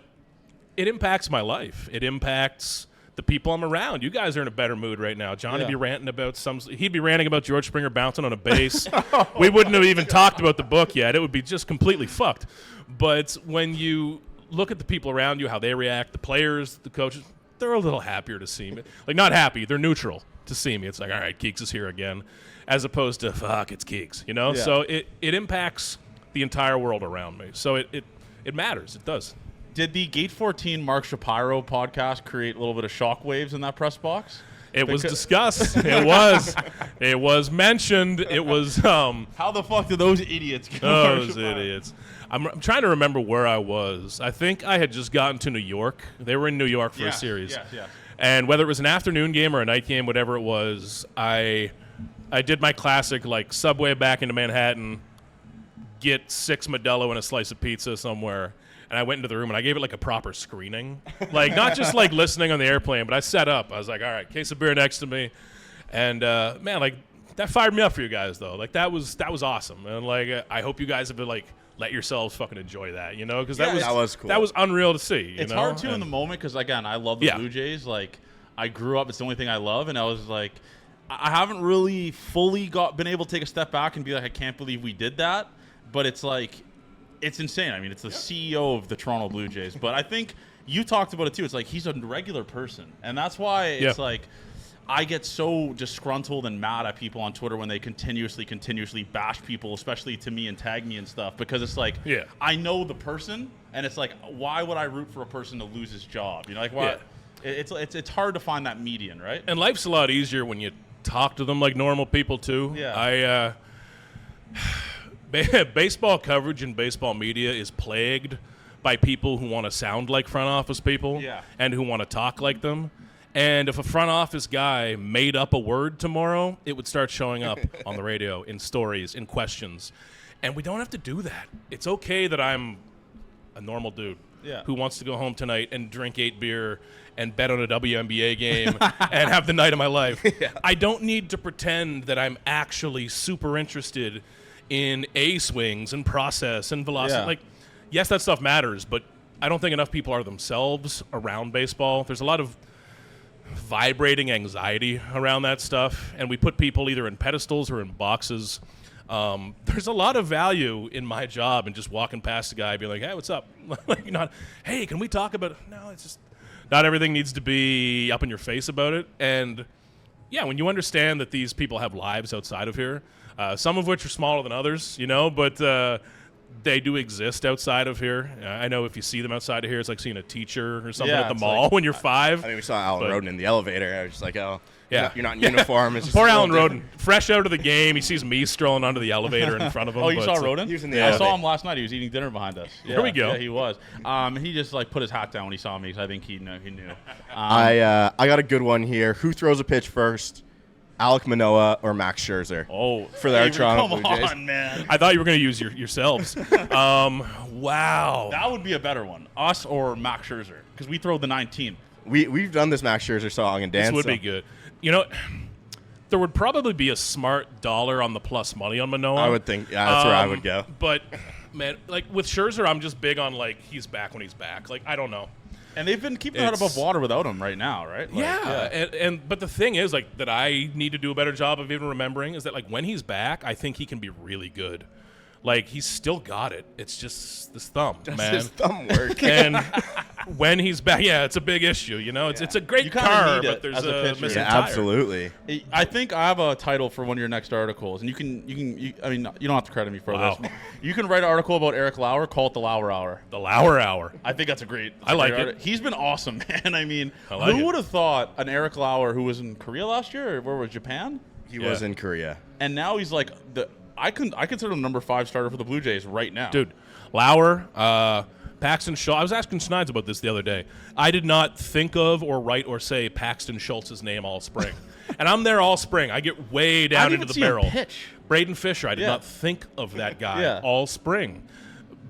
it impacts my life. It impacts the people I'm around. You guys are in a better mood right now. Johnny be ranting about he'd be ranting about George Springer bouncing on a base. We wouldn't have even talked about the book yet. It would be just completely fucked. But when you look at the people around you, how they react, the players, the coaches, they're a little happier to see me. Like, not happy, they're neutral to see me. It's like, all right, Keeks is here again, as opposed to, fuck, it's Keeks, you know? Yeah. So it impacts the entire world around me. So it matters. It does. Did the Gate 14 Mark Shapiro podcast create a little bit of shockwaves in that press box? It was discussed. It was. It was mentioned. It was. How the fuck did those idiots get Those idiots. I'm trying to remember where I was. I think I had just gotten to New York. They were in New York for a series. Yeah. And whether it was an afternoon game or a night game, whatever it was, I did my classic, like, subway back into Manhattan, get 6 Modelo and a slice of pizza somewhere. And I went into the room, and I gave it, like, a proper screening. Like, not just, like, listening on the airplane, but I set up. I was like, all right, case of beer next to me. And, man, like, that fired me up for you guys, though. Like, that was awesome. And, like, I hope you guys have been, like, let yourselves fucking enjoy that, you know? Because that was cool. That was unreal to see, It's hard, too, in the moment, because, again, I love the Blue Jays. Like, I grew up. It's the only thing I love. And I was like, I haven't really fully been able to take a step back and be like, I can't believe we did that. But it's like, it's insane. I mean, it's the CEO of the Toronto Blue Jays. But I think you talked about it, too. It's like he's a regular person. And that's why it's like I get so disgruntled and mad at people on Twitter when they continuously bash people, especially to me and tag me and stuff. Because it's like, I know the person. And it's like, why would I root for a person to lose his job? You know, like, why? It's hard to find that median, right? And life's a lot easier when you talk to them like normal people, too. Yeah. Baseball coverage and baseball media is plagued by people who want to sound like front office people and who want to talk like them. And if a front office guy made up a word tomorrow, it would start showing up on the radio, in stories, in questions. And we don't have to do that. It's okay that I'm a normal dude who wants to go home tonight and drink 8 beer and bet on a WNBA game and have the night of my life. I don't need to pretend that I'm actually super interested in A swings and process and velocity. Like, yes, that stuff matters, but I don't think enough people are themselves around baseball. There's a lot of vibrating anxiety around that stuff, and we put people either in pedestals or in boxes. There's a lot of value in my job and just walking past a guy being like, hey, what's up? Like, not, hey, can we talk about it? No, it's just not everything needs to be up in your face about it. And yeah, when you understand that these people have lives outside of here, some of which are smaller than others, you know, but they do exist outside of here. I know if you see them outside of here, it's like seeing a teacher or something at the mall when you're 5. I mean, we saw Alan Roden in the elevator. I was just like, oh, you're not in uniform. It's just poor Alan Roden, fresh out of the game. He sees me strolling onto the elevator in front of him. Oh, you saw Roden? He was in the I saw him last night. He was eating dinner behind us. Here we go. Yeah, he was. He just like put his hat down when he saw me, because I think he knew. I got a good one here. Who throws a pitch first? Alek Manoah or Max Scherzer? Oh, for their Toronto Blue Jays. Come on, man. I thought you were going to use yourselves. Wow. That would be a better one. Us or Max Scherzer, because we throw the 19. We've done this Max Scherzer song and dance. This would be good. You know, there would probably be a smart dollar on the plus money on Manoah. I would think. Yeah, that's where I would go. But, man, like with Scherzer, I'm just big on, like, he's back when he's back. Like, I don't know. And they've been keeping it above water without him right now, right? Like, but the thing is, like, that I need to do a better job of even remembering is that, like, when he's back, I think he can be really good. Like, he's still got it. It's just this thumb, man. His thumb work. And when he's back, it's a big issue. You know, it's a great car, but there's a missing tire. Absolutely. I think I have a title for one of your next articles, and you can. I mean, you don't have to credit me for this. You can write an article about Eric Lauer. Call it the Lauer Hour. The Lauer Hour. I think that's a great. I like it. He's been awesome, man. I mean, who would have thought an Eric Lauer who was in Korea last year, or where was Japan? He was in Korea, and now he's like I consider him number 5 starter for the Blue Jays right now. Dude, Lauer, Paxton Schultz. I was asking Schneid's about this the other day. I did not think of or write or say Paxton Schultz's name all spring. And I'm there all spring. I get way down into the barrel. Pitch. Braden Fisher, I did not think of that guy all spring.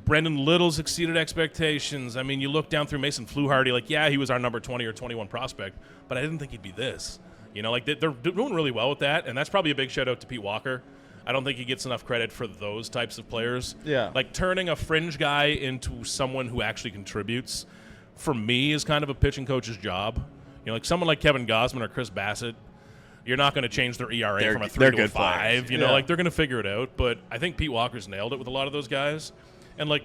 Brendan Little's exceeded expectations. I mean, you look down through Mason Fluharty, like, yeah, he was our number 20 or 21 prospect, but I didn't think he'd be this. You know, like, they're doing really well with that, and that's probably a big shout-out to Pete Walker. I don't think he gets enough credit for those types of players. Yeah. Like, turning a fringe guy into someone who actually contributes, for me, is kind of a pitching coach's job. You know, like someone like Kevin Gausman or Chris Bassett, you're not going to change their ERA from a 3 to a 5. Players. You know, like, they're going to figure it out. But I think Pete Walker's nailed it with a lot of those guys. And, like,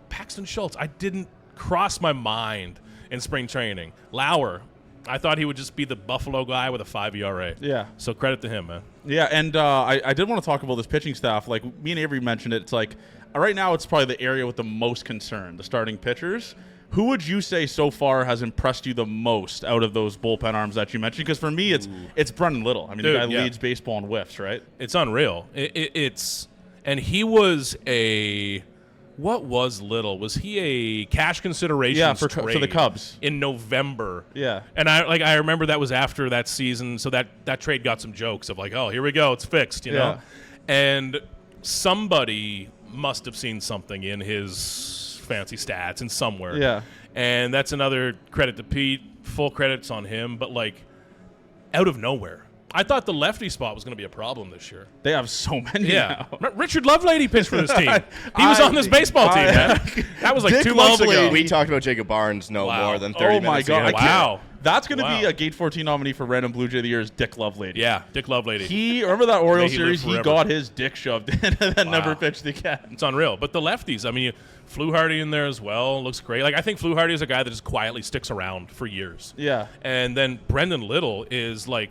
Paxton Schultz, I didn't cross my mind in spring training. Lauer, I thought he would just be the Buffalo guy with a 5 ERA. Yeah. So credit to him, man. Yeah, and I did want to talk about this pitching staff. Like, me and Avery mentioned it. It's like, right now it's probably the area with the most concern, the starting pitchers. Who would you say so far has impressed you the most out of those bullpen arms that you mentioned? Because for me, it's Brendan Little. I mean, Dude, the guy yeah. leads baseball in whiffs, right? It's unreal. And he was a... What was Little? Was he a cash consideration? Yeah, for the Cubs in November. Yeah, and I remember that was after that season, so that trade got some jokes of like, oh, here we go, it's fixed, you know. And somebody must have seen something in his fancy stats and somewhere. Yeah, and that's another credit to Pete. Full credits on him, but like out of nowhere. I thought the lefty spot was going to be a problem this year. they have so many. Yeah. now. Richard Lovelady pitched for this team. He was on this baseball team, man. That was like Dick 2 months Lovelady. ago. We talked about Jacob Barnes more than 30 Oh my minutes God! ago. I can't- Wow. That's going to Wow. be a Gate 14 nominee for Random Blue Jay of the Year is Dick Lovelady. Yeah, Dick Lovelady. He remember that Orioles May he live series? He forever. got his dick shoved in and then never Wow. pitched again. It's unreal. But the lefties, I mean, Fluharty in there as well looks great. Like, I think Fluharty is a guy that just quietly sticks around for years. Yeah, And then Brendan Little is like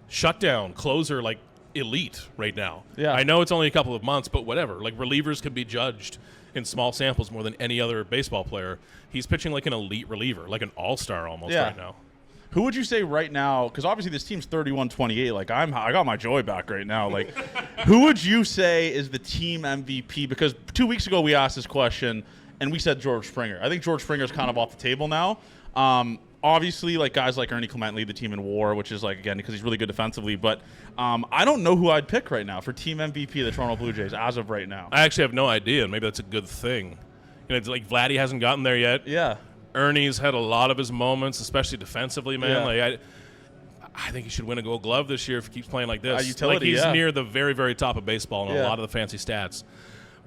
shutdown, closer, like elite right now. Yeah. I know it's only a couple of months, but whatever. Like, relievers could be judged in small samples more than any other baseball player. He's pitching like an elite reliever, like an all-star almost right now. Who would you say right now? Because obviously this team's 31-28. Like I got my joy back right now. Like, who would you say is the team MVP? Because 2 weeks ago we asked this question and we said George Springer. I think George Springer's kind of off the table now. Obviously, like guys like Ernie Clement lead the team in WAR, which is like again because he's really good defensively. But I don't know who I'd pick right now for team MVP of the Toronto Blue Jays as of right now. I actually have no idea, and maybe that's a good thing. You know, it's like Vladdy hasn't gotten there yet. Yeah. Ernie's had a lot of his moments, especially defensively, man. Yeah. Like I think he should win a Gold Glove this year if he keeps playing like this. Utility, like he's yeah. near the very, very top of baseball in Yeah. a lot of the fancy stats.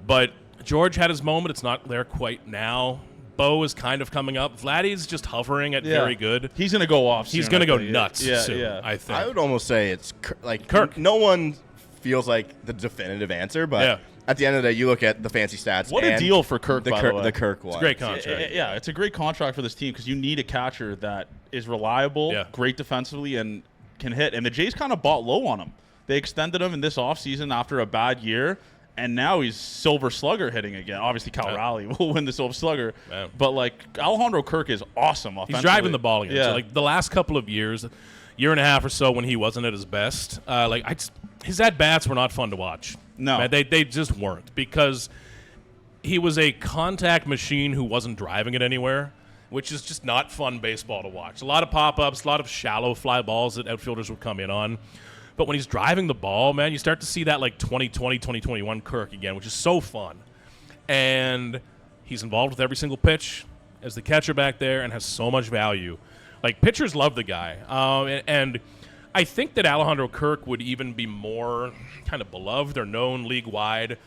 But George had his moment. It's not there quite now. Bo is kind of coming up. Vladdy's just hovering at very good. He's going to go off soon. He's going to go think. nuts soon, Yeah. I think. I would almost say it's like Kirk. No one feels like the definitive answer, but Yeah. at the end of the day, you look at the fancy stats. What a and deal for Kirk, by the way. The Kirk one. It's a great contract. Yeah, it's a great contract for this team because you need a catcher that is reliable, great defensively, and can hit. And the Jays kind of bought low on him. They extended him in this offseason after a bad year, and now he's Silver Slugger hitting again. Obviously, Cal Raleigh will win the Silver Slugger. Man. But, like, Alejandro Kirk is awesome offensively. He's driving the ball again. Yeah. So, like, the last couple of years, year and a half or so when he wasn't at his best, his at-bats were not fun to watch. No. Man, they just weren't because he was a contact machine who wasn't driving it anywhere, which is just not fun baseball to watch. A lot of pop-ups, a lot of shallow fly balls that outfielders would come in on. But when he's driving the ball, man, you start to see that like 2020, 2021 Kirk again, which is so fun. And he's involved with every single pitch as the catcher back there and has so much value. Like, pitchers love the guy. And I think that Alejandro Kirk would even be more kind of beloved or known league-wide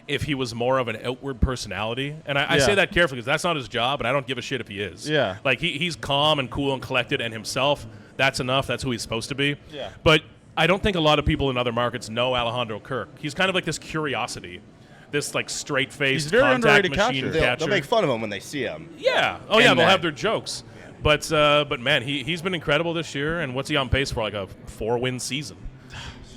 if he was more of an outward personality. And I say that carefully because that's not his job, and I don't give a shit if he is. Yeah. Like, he's calm and cool and collected and himself. That's enough. That's who he's supposed to be. Yeah. But I don't think a lot of people in other markets know Alejandro Kirk. He's kind of like this curiosity, this like straight-faced He's a very contact underrated machine catcher. catcher. They'll make fun of him when they see him. Yeah. Oh, yeah, And they'll that- have their jokes. But man, he's been incredible this year, and what's he on pace for? Like a 4-win season.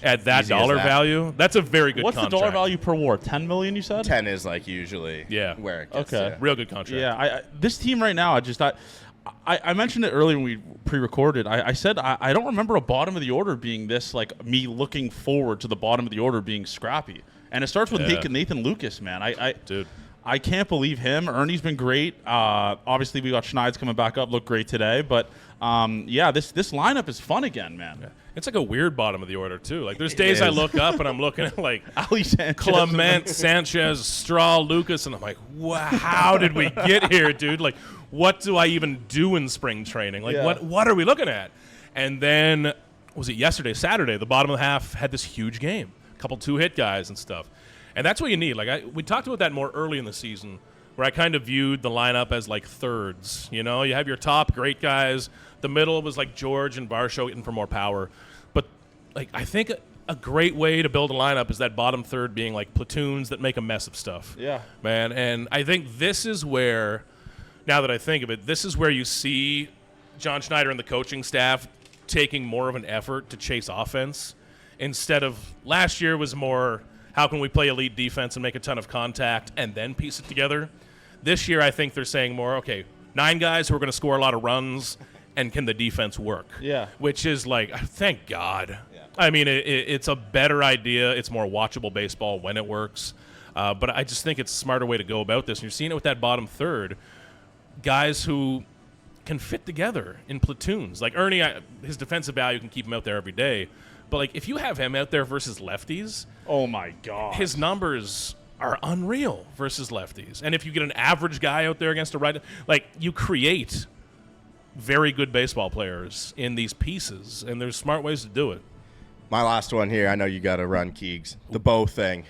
At that Easy as dollar that. value, that's a very good What's contract. the dollar value per WAR? $10 million, you said? 10 is like usually where it gets. Okay. Yeah. Real good contract. Yeah, this team right now, I mentioned it earlier when we pre-recorded. I said I don't remember a bottom of the order being this, like me looking forward to the bottom of the order being scrappy. And it starts with Nathan Lucas, man. Dude. I can't believe him. Ernie's been great. Obviously, we got Schneid's coming back up. Looked great today. But, this lineup is fun again, man. Yeah. It's like a weird bottom of the order, too. Like, there's days I look up and I'm looking at, like, Ali Sanchez. Clement, Sanchez, Straw, Lucas, and I'm like, wow, how did we get here, dude? Like, what do I even do in spring training? Like, what are we looking at? And then, was it yesterday, Saturday, the bottom of the half had this huge game. A couple 2-hit guys and stuff. And that's what you need. Like we talked about that more early in the season, where I kind of viewed the lineup as like thirds. You know, you have your top great guys. The middle was like George and Varsho hitting for more power. But like I think a great way to build a lineup is that bottom third being like platoons that make a mess of stuff. Yeah, man. And I think this is where, now that I think of it, this is where you see John Schneider and the coaching staff taking more of an effort to chase offense instead of last year was more, how can we play elite defense and make a ton of contact and then piece it together? This year, I think they're saying more, okay, 9 guys who are going to score a lot of runs, and can the defense work? Yeah. Which is like, thank God. Yeah. I mean, it's a better idea. It's more watchable baseball when it works. But I just think it's a smarter way to go about this. And you're seeing it with that bottom third, guys who can fit together in platoons. Like Ernie, his defensive value can keep him out there every day. But, like, if you have him out there versus lefties, oh, my God, his numbers are unreal versus lefties. And if you get an average guy out there against a right, like, you create very good baseball players in these pieces, and there's smart ways to do it. My last one here, I know you got to run, Keegs. The Bo thing.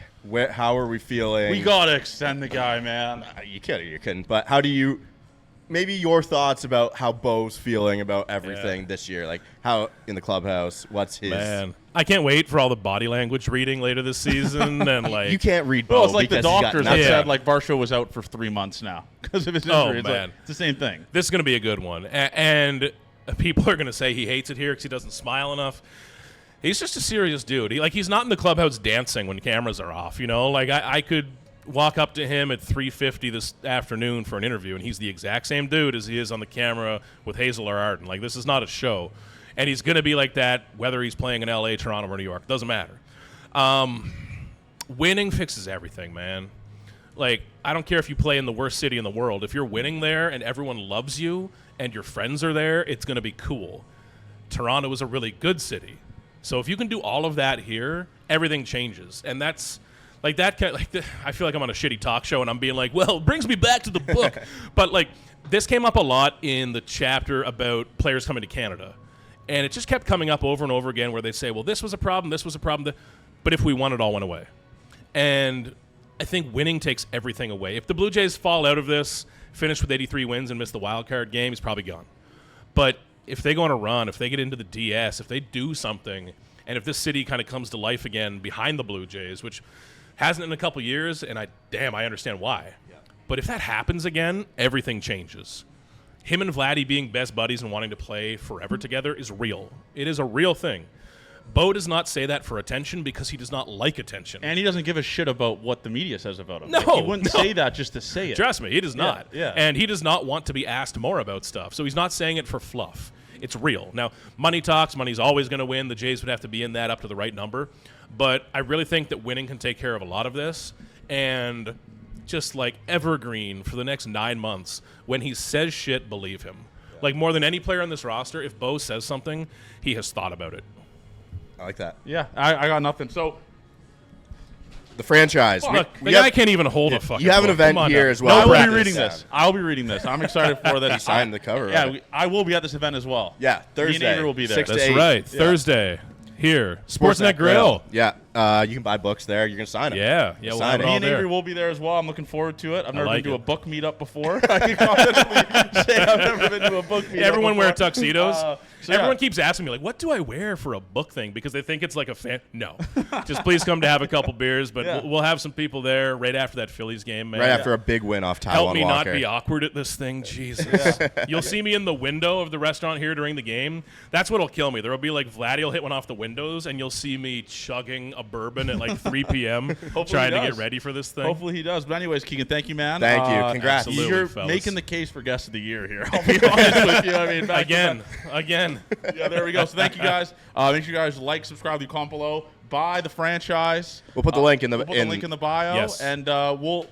How are we feeling? We got to extend the guy, man. You couldn't. But how do you – maybe your thoughts about how Bo's feeling about everything this year. Like, how in the clubhouse, what's his – Man, I can't wait for all the body language reading later this season. And like, you can't read Bo. Well, it's like the doctors that said, like, Varsho was out for 3 months now because of his injury. Man. It's the same thing. This is going to be a good one. And people are going to say he hates it here because he doesn't smile enough. He's just a serious dude. He's not in the clubhouse dancing when cameras are off, you know? Like, I could walk up to him at 3:50 this afternoon for an interview, and he's the exact same dude as he is on the camera with Hazel or Arden. Like, this is not a show. And he's going to be like that whether he's playing in L.A., Toronto, or New York. Doesn't matter. Winning fixes everything, man. Like, I don't care if you play in the worst city in the world. If you're winning there and everyone loves you and your friends are there, it's going to be cool. Toronto is a really good city. So if you can do all of that here, everything changes. And that's like that. I feel like I'm on a shitty talk show and I'm being like, well, it brings me back to the book. But like, this came up a lot in the chapter about players coming to Canada. And it just kept coming up over and over again where they say, well, this was a problem, this was a problem. But if we won, it all went away. And I think winning takes everything away. If the Blue Jays fall out of this, finish with 83 wins and miss the wild card game, he's probably gone. But if they go on a run, if they get into the DS, if they do something, and if this city kind of comes to life again behind the Blue Jays, which hasn't in a couple years, and I understand why. Yeah. But if that happens again, everything changes. Him and Vladdy being best buddies and wanting to play forever together is real. It is a real thing. Bo does not say that for attention because he does not like attention. And he doesn't give a shit about what the media says about him. No, he wouldn't say that just to say it. Trust me, he does not. Yeah. And he does not want to be asked more about stuff. So he's not saying it for fluff. It's real. Now, money talks. Money's always going to win. The Jays would have to be in that up to the right number. But I really think that winning can take care of a lot of this. And just like evergreen for the next 9 months, when he says shit, believe him. Yeah. Like more than any player on this roster, if Bo says something, he has thought about it. I like that. Yeah, I got nothing. So the franchise. Look, the guy can't even hold a fucking You have an book. event here as well. No, I will be reading this. I'll be reading this. I'm excited for that. He signed the cover. Yeah, I will be at this event as well. Yeah, Thursday. Me and Avery will be there. 6 to That's 8. right. Yeah. Thursday. Here. Sportsnet Grill. Yeah. You can buy books there. You can sign them. Yeah. We'll have it Me all and there. Avery will be there as well. I'm looking forward to it. I've never like been to it. a book meetup before. I can confidently say I've never been to a book meetup Everyone before. wear tuxedos. So Everyone keeps asking me, like, what do I wear for a book thing? Because they think it's like a fan. No. Just please come to have a couple beers. But Yeah. we'll have some people there right after that Phillies game, man. Right after a big win off Taiwan Help me Walker. not be awkward at this thing. Jesus. You'll see me in the window of the restaurant here during the game. That's what'll kill me. There will be like Vladdy will hit one off the windows, and you'll see me chugging a bourbon at like 3 p.m. trying to get ready for this thing. Hopefully he does. But anyways, Keegan, thank you, man. Thank you. Congrats. absolutely. You're fellas. making the case for guest of the year here. I'll be honest with you. I mean, back to Again. back. Yeah, there we go. So thank you guys. Make sure you guys like, subscribe, leave a comment below. buy the franchise. We'll put the link in the link in the bio, Yes. and we'll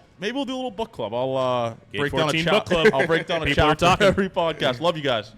do a little book club. I'll Gate break down a 14 book club. I'll break down a People are chapter talking. every podcast. Love you guys.